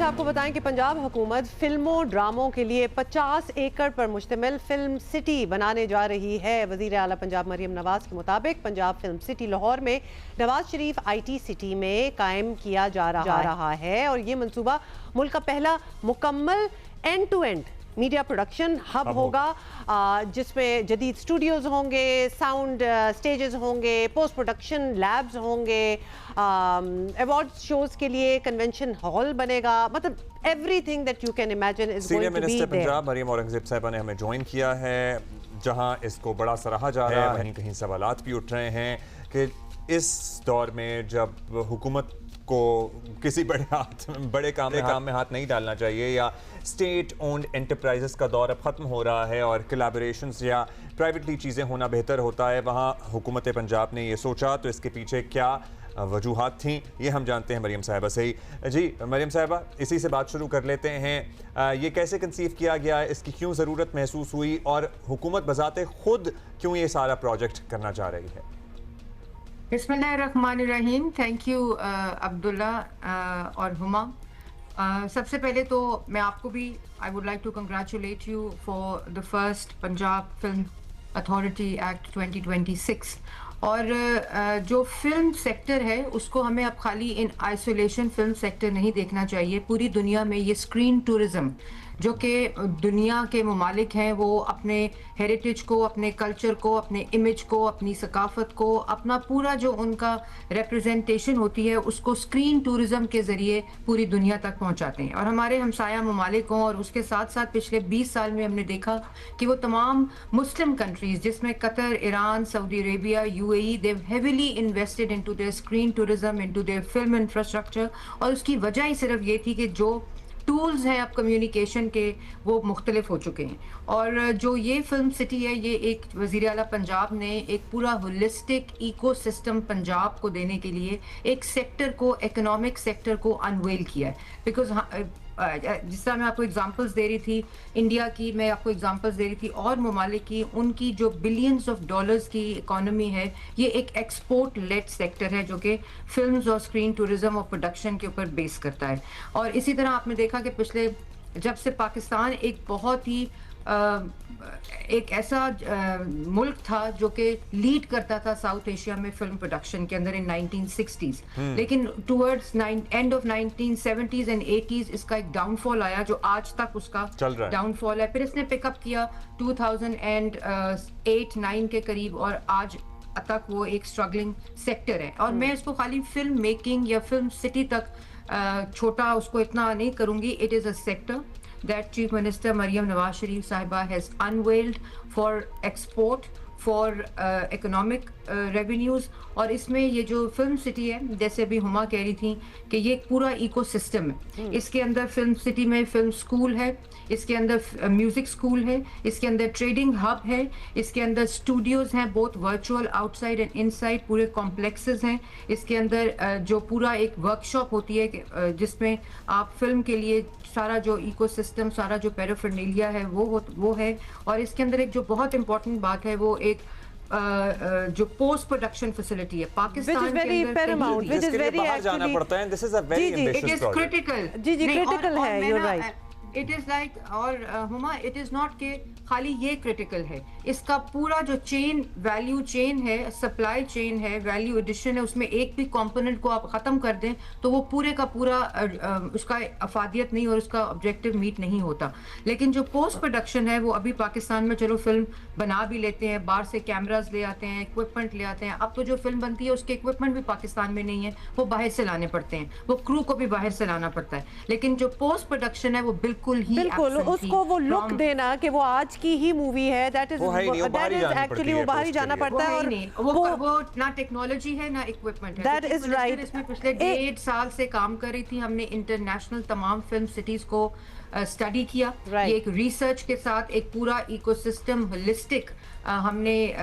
अच्छा आपको बताएं कि पंजाब हुकूमत फिल्मों ड्रामों के लिए 50 एकड़ पर मुश्तमिल फिल्म सिटी बनाने जा रही है। वज़ीर आला पंजाब मरियम नवाज के मुताबिक पंजाब फिल्म सिटी लाहौर में नवाज शरीफ IT सिटी में कायम किया जा रहा है और ये मंसूबा मुल्क का पहला मुकम्मल end to end media production hub होगा, जिसमें जदीद स्टूडियोज होंगे, साउंड स्टेजेस होंगे, पोस्ट प्रोडक्शन लैब्स होंगे, अवार्ड शोज के लिए कन्वेंशन हॉल बनेगा, मतलब everything that you can imagine is going to be there. Senior minister Punjab Maryam Aurangzeb sahiba ने हमें ज्वाइन किया है, जहां इसको बड़ा सराहा जा रहा है। वहीं कहीं सवालात भी उठ रहे हैं कि इस दौर में जब हुकूमत को किसी बड़े काम में हाथ नहीं डालना चाहिए, या स्टेट ओन्ड एंटरप्राइजेस का दौर अब ख़त्म हो रहा है और कोलैबोरेशंस या प्राइवेटली चीज़ें होना बेहतर होता है, वहाँ हुकूमत पंजाब ने ये सोचा। तो इसके पीछे क्या वजूहात थी ये हम जानते हैं मरियम साहिबा से ही। जी मरियम साहिबा, इसी से बात शुरू कर लेते हैं। ये कैसे कंसीव किया गया, इसकी क्यों ज़रूरत महसूस हुई और हुकूमत बजाते खुद क्यों ये सारा प्रोजेक्ट करना चाह रही है? बिस्मिल्लाहिर्रहमानिर्रहीम। थैंक यू अब्दुल्ला और हुमा। सबसे पहले तो मैं आपको भी I would like to congratulate you for the first Punjab film authority act 2026। और जो फिल्म सेक्टर है उसको हमें अब खाली इन आइसोलेशन फिल्म सेक्टर नहीं देखना चाहिए। पूरी दुनिया में ये स्क्रीन टूरिज्म जो कि दुनिया के ममालिक हैं वो अपने हेरिटेज को, अपने कल्चर को, अपने इमेज को, अपनी सकाफत को, अपना पूरा जो उनका रिप्रेजेंटेशन होती है उसको स्क्रीन टूरिज्म के ज़रिए पूरी दुनिया तक पहुंचाते हैं। और हमारे हमसाया ममालिकों और उसके साथ साथ पिछले 20 साल में हमने देखा कि वो तमाम मुस्लिम कंट्रीज़ जिसमें Qatar, Iran, Saudi Arabia, UAE, they heavily invested into their screen tourism, into their film infrastructure. और उसकी वजह ही सिर्फ ये थी कि जो टूल्स हैं अब कम्युनिकेशन के वो मुख्तलिफ हो चुके हैं। और जो ये फिल्म सिटी है, ये एक वज़ीर आला पंजाब ने एक पूरा होलिस्टिक इकोसिस्टम पंजाब को देने के लिए एक सेक्टर को, इकोनॉमिक सेक्टर को अनवेल किया है। बिकॉज जिस तरह मैं आपको एग्जांपल्स दे रही थी इंडिया की, मैं आपको एग्जांपल्स दे रही थी और ममालिक की, उनकी जो बिलियंस ऑफ डॉलर्स की इकोनॉमी है, ये एक एक्सपोर्ट लेड सेक्टर है जो कि फिल्म्स और स्क्रीन टूरिज्म और प्रोडक्शन के ऊपर बेस करता है। और इसी तरह आपने देखा कि पिछले जब से पाकिस्तान एक बहुत ही एक ऐसा मुल्क था जो कि लीड करता था साउथ एशिया में फिल्म प्रोडक्शन के अंदर इन 1960s, लेकिन towards end of 1970s and 80s इसका एक डाउनफॉल आया जो आज तक उसका डाउनफॉल है। फिर इसने पिकअप किया 2008-9 के करीब और आज तक वो एक स्ट्रगलिंग सेक्टर है। और मैं इसको खाली फिल्म मेकिंग या फिल्म सिटी तक छोटा उसको इतना नहीं करूंगी। It is a sector that Chief Minister Maryam Nawaz Sharif Sahiba has unveiled for export, for economic revenues। और इसमें ये जो फिल्म सिटी है, जैसे भी हुमा कह रही थी कि ये पूरा इकोसिस्टम है। इसके अंदर फिल्म सिटी में फिल्म स्कूल है, इसके अंदर म्यूजिक स्कूल है, इसके अंदर ट्रेडिंग हब है, इसके अंदर स्टूडियोज हैं both virtual outside and inside, पूरे कॉम्प्लेक्सेस हैं। इसके अंदर जो पूरा एक वर्कशॉप होती है जिसमें आप फिल्म के लिए सारा जो इकोसिस्टम, सारा जो पैराफर्नेलिया है वो है। और इसके अंदर एक जो बहुत इंपॉर्टेंट बात है वो एक जो पोस्ट प्रोडक्शन फैसिलिटी है पाकिस्तान के अंदर, जिसके लिए बाहर जाना पड़ता है। This is a very ambitious project. Critical जी क्रिटिकल है, you are right. It is like और हुमा, इट इज़ नॉट के खाली ये क्रिटिकल है, इसका पूरा जो चेन, वैल्यू चेन है, सप्लाई चेन है, वैल्यू एडिशन है, उसमें एक भी कंपोनेंट को आप ख़त्म कर दें तो वो पूरे का पूरा उसका अफादियत नहीं और उसका ऑब्जेक्टिव मीट नहीं होता। लेकिन जो पोस्ट प्रोडक्शन है वो अभी पाकिस्तान में चलो फिल्म बना भी लेते हैं, बाहर से कैमराज ले आते हैं, इक्विपमेंट ले आते हैं। अब तो जो फिल्म बनती है उसके इक्विपमेंट भी पाकिस्तान में नहीं है, वो बाहर से लाने पड़ते हैं, वो क्रू को भी बाहर से लाना पड़ता है। लेकिन जो पोस्ट प्रोडक्शन है वो बिल्कुल उसको वो लुक देना कि वो आज की ही मूवी है, दैट इज एक्चुअली वो बाहर ही जाना पड़ता है। और वो ना टेक्नोलॉजी है ना इक्विपमेंट है। That is right. इसमें पिछले 1.5 साल से काम कर रही थी, हमने इंटरनेशनल तमाम फिल्म सिटीज को स्टडी किया। ये एक रिसर्च के साथ एक पूरा इकोसिस्टम होलिस्टिक हमने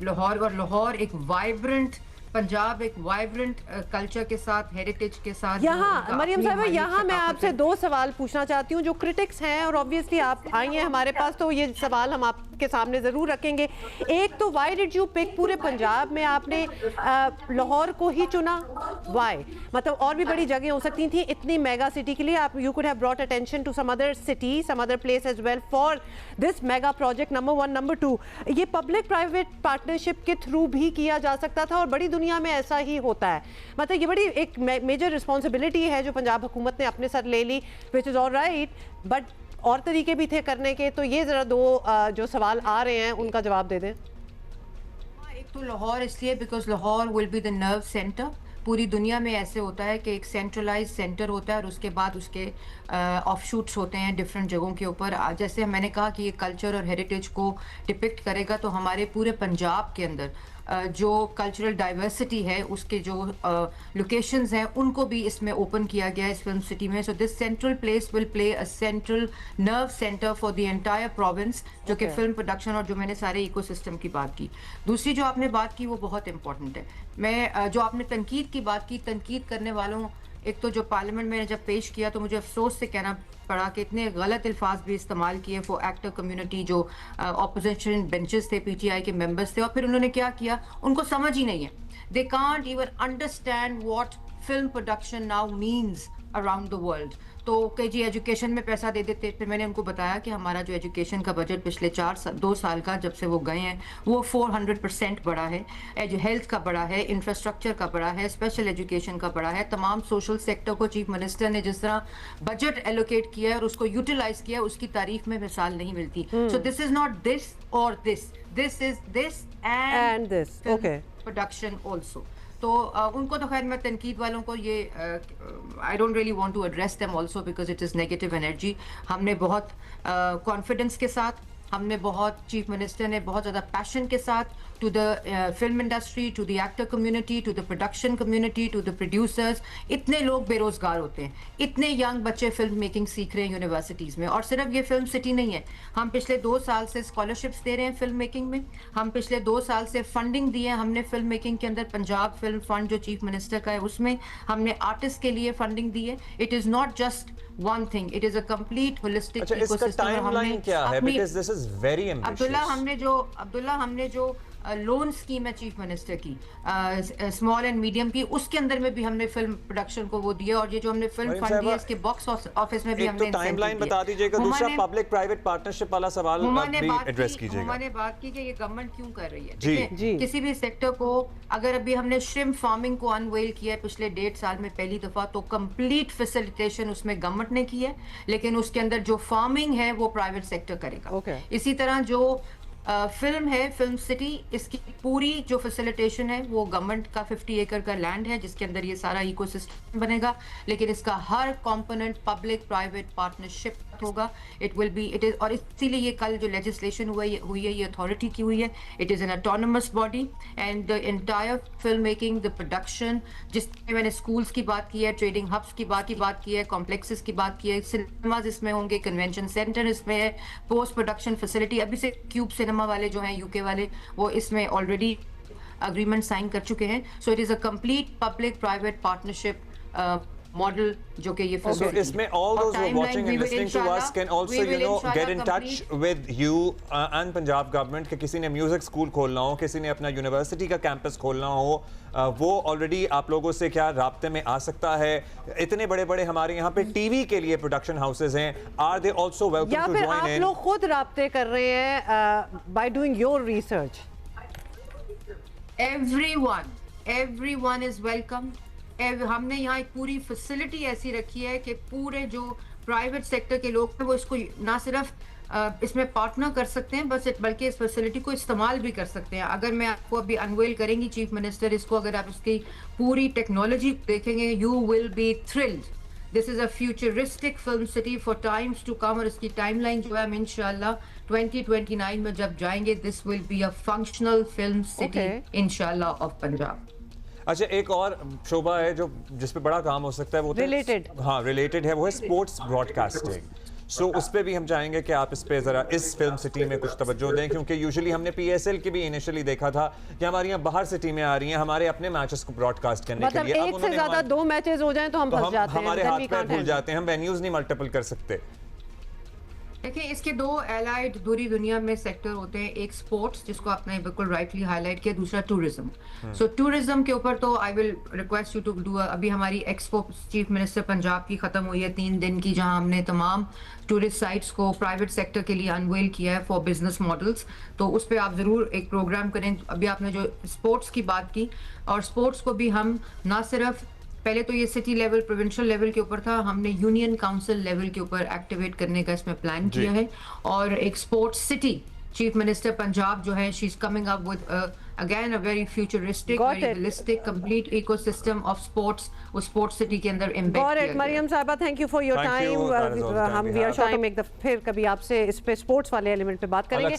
लाहौर, और लाहौर एक वाइब्रेंट पंजाब एक वाइब्रेंट कल्चर के साथ, हेरिटेज के साथ। यहाँ मरियम साहब, यहाँ मैं आपसे दो सवाल पूछना चाहती हूँ। जो क्रिटिक्स हैं, और ऑब्वियसली आप आई हैं हमारे पास, तो ये सवाल हम आपके सामने ज़रूर रखेंगे। एक तो व्हाई डिड यू पिक, पूरे पंजाब में आपने लाहौर को ही चुना, व्हाई? मतलब और भी बड़ी जगह हो सकती थी इतनी मेगा सिटी के लिए। आप you could have brought attention to some other city, some other place as well for this mega project, number one. Number two, ये पब्लिक प्राइवेट पार्टनरशिप के थ्रू भी किया जा सकता था, और बड़ी दुनिया में ऐसा ही होता है। मतलब ये बड़ी एक मेजर रिस्पॉन्सिबिलिटी है जो पंजाब हुकूमत ने अपने सर ले ली, which is all right, but और तरीके भी थे करने के। तो ये ज़रा दो जो सवाल आ रहे हैं उनका जवाब दे दें। एक तो लाहौर इसलिए because Lahore will be the nerve centre. पूरी दुनिया में ऐसे होता है कि एक सेंट्रलाइज सेंटर होता है और उसके बाद उसके ऑफशूट्स होते हैं डिफरेंट जगहों के ऊपर। जैसे मैंने कहा कि ये कल्चर और हेरिटेज को डिपिक्ट करेगा, तो हमारे पूरे पंजाब के अंदर जो कल्चरल डाइवर्सिटी है, उसके जो लोकेशंस हैं, उनको भी इसमें ओपन किया गया है इस फिल्म सिटी में। So this central place will play a central nerve centre for the entire province, जो कि फिल्म प्रोडक्शन और जो मैंने सारे इकोसिस्टम की बात की। दूसरी जो आपने बात की वो बहुत इंपॉर्टेंट है। मैं जो आपने तनकीद की बात की, तनकीद करने वालों, एक तो जो पार्लियामेंट में जब पेश किया तो मुझे अफसोस से कहना पड़ा कि इतने गलत अल्फाज भी इस्तेमाल किए फॉर एक्टर कम्युनिटी, जो ऑपोजिशन बेंचेस थे, पीटीआई के मेंबर्स थे, और फिर उन्होंने क्या किया, उनको समझ ही नहीं है। They can't even understand what film production now means around the world. तो कई जी एजुकेशन में पैसा दे देते। फिर मैंने उनको बताया कि हमारा जो एजुकेशन का बजट पिछले 2 साल का, जब से वो गए हैं, वो 400% बढ़ा है। हेल्थ का बढ़ा है, इंफ्रास्ट्रक्चर का बढ़ा है, स्पेशल एजुकेशन का बढ़ा है, तमाम सोशल सेक्टर को चीफ मिनिस्टर ने जिस तरह बजट एलोकेट किया है और उसको यूटिलाइज किया है, उसकी तारीफ में मिसाल नहीं मिलती। So this is not this or this is this and this, okay, production also. तो उनको तो खैर मैं तनकीद वालों को ये I don't really want to address them also because it is negative energy. हमने बहुत कॉन्फिडेंस के साथ, हमने बहुत, चीफ मिनिस्टर ने बहुत ज़्यादा पैशन के साथ to the film industry, to the actor community, to the production community, to the producers. इतने लोग बेरोजगार होते हैं, इतने यंग बच्चे फिल्म मेकिंग सीख रहे हैं यूनिवर्सिटीज़ में। और सिर्फ ये फिल्म सिटी नहीं है, हम पिछले 2 साल से स्कॉलरशिप्स दे रहे हैं फिल्म मेकिंग में। हम पिछले 2 साल से फंडिंग दी है हमने फिल्म मेकिंग के अंदर। पंजाब फिल्म फंड जो चीफ मिनिस्टर का है, उसमें हमने आर्टिस्ट के लिए फंडिंग दी है। It is not just one thing, it is a complete holistic अच्छा, ecosystem। इसका टाइमलाइन क्या है? Because this is very ambitious। Abdullah हमने जो लोन स्कीम है चीफ मिनिस्टर की, स्मॉल एंड मीडियम की, उसके अंदर में भी हमने फिल्म प्रोडक्शन को वो दिया। और ये जो हमने फिल्म फंड दिया, इसके बॉक्स ऑफिस में भी हमने टाइमलाइन बता दीजिएगा। दूसरा पब्लिक प्राइवेट पार्टनरशिप वाला सवाल भी एड्रेस कीजिएगा। मैंने बात की कि ये गवर्नमेंट क्यों कर रही है। जी। किसी भी सेक्टर को, अगर अभी हमने श्रिम्प फार्मिंग को अनवेल किया है पिछले 1.5 साल में पहली दफा, तो कंप्लीट फैसिलिटेशन उसमें गवर्नमेंट ने की है, लेकिन उसके अंदर जो फार्मिंग है वो प्राइवेट सेक्टर करेगा। इसी तरह जो फिल्म है, फिल्म सिटी, इसकी पूरी जो फैसिलिटेशन है वो गवर्नमेंट का 50 एकड़ का लैंड है, जिसके अंदर ये सारा इकोसिस्टम बनेगा, लेकिन इसका हर कंपोनेंट पब्लिक प्राइवेट पार्टनरशिप होगा। It will be, it is, और इसीलिए ये कल जो लेजिस्लेशन हुई है ये अथॉरिटी की हुई है। It is an autonomous body and the entire film making, the production, जिसमें मैंने स्कूल्स की बात की है, ट्रेडिंग हब्स की बात की है, कॉम्प्लेक्सेस की बात की है, सिनेमाज इसमें होंगे, कन्वेंशन सेंटर इसमें है, पोस्ट प्रोडक्शन फैसिलिटी। अभी से क्यूब सिनेमा वाले जो हैं यूके वाले, वो इसमें ऑलरेडी अग्रीमेंट साइन कर चुके हैं। So it is a complete public private partnership model जो कि ये so इसमें all those who are watching and listening to us can also get in touch with you and Punjab government कि किसी ने म्यूजिक स्कूल खोलना हो, किसी ने अपना यूनिवर्सिटी का कैंपस खोलना हो, वो ऑलरेडी आप लोगों से क्या राब्ते में आ सकता है। इतने बड़े हमारे यहाँ पे टीवी के लिए प्रोडक्शन हाउसेज हैं, are they also welcome to join in? आप लोग खुद राब्ते कर रहे हैं by doing your research? Everyone is welcome. हमने यहाँ एक पूरी फैसिलिटी ऐसी रखी है कि पूरे जो प्राइवेट सेक्टर के लोग हैं वो इसको ना सिर्फ इसमें पार्टनर कर सकते हैं बस, बल्कि इस फैसिलिटी को इस्तेमाल भी कर सकते हैं। अगर मैं आपको अभी अनवेल करेंगी चीफ मिनिस्टर इसको, अगर आप इसकी पूरी टेक्नोलॉजी देखेंगे, you will be thrilled. This is a futuristic film city for times to come. और इसकी टाइमलाइन जो है, हम इंशाल्लाह 2029 में जब जाएंगे, this will be a functional film city इंशाल्लाह ऑफ पंजाब। अच्छा, एक और शोबा है जो जिस पे बड़ा काम हो सकता है, वो रिलेटेड, हाँ रिलेटेड है, वो है स्पोर्ट्स ब्रॉडकास्टिंग। सो उस पर भी हम चाहेंगे कि आप इस पे ज़रा इस फिल्म सिटी में कुछ तवज्जो दें, क्योंकि यूजुअली हमने PSL की भी इनिशियली देखा था कि हमारी यहाँ बाहर से टीमें आ रही हैं हमारे अपने मैचेस को ब्रॉडकास्ट करने के मतलब लिए। एक से ज्यादा 2 मैचेस हो जाएं तो हम फंस जाते हैं, हमारे then हाथ we पैर can't भूल handle। जाते हैं, हम वेन्यूज नहीं मल्टीपल कर सकते। देखिए, इसके दो एलाइड दूरी दुनिया में सेक्टर होते हैं, एक स्पोर्ट्स जिसको आपने बिल्कुल राइटली हाईलाइट किया, दूसरा टूरिज्म। सो टूरिज्म के ऊपर तो I will request you to do, अभी हमारी एक्सपो चीफ मिनिस्टर पंजाब की खत्म हुई है 3 दिन की, जहां हमने तमाम टूरिस्ट साइट्स को प्राइवेट सेक्टर के लिए अनवेल किया है फॉर बिजनेस मॉडल्स। तो उस पर आप जरूर एक प्रोग्राम करें। अभी आपने जो स्पोर्ट्स की बात की, और स्पोर्ट्स को भी हम ना सिर्फ, पहले तो ये सिटी लेवल प्रोविंशियल लेवल के ऊपर था, हमने यूनियन काउंसिल लेवल के ऊपर एक्टिवेट करने का इसमें प्लान किया है। और एक sports city, chief minister Punjab जो है, she is coming up with again a very futuristic, Got very it. Realistic complete ecosystem of sports, उस स्पोर्ट्स सिटी के अंदर एम्बेड Got किया it, गया। Maryam sahiba, thank you for your Thank you, time. that is all the time हम we we are have. Sure to make the, फिर कभी आपसे इस पे स्पोर्ट्स वाले एलिमेंट पे बात करेंगे।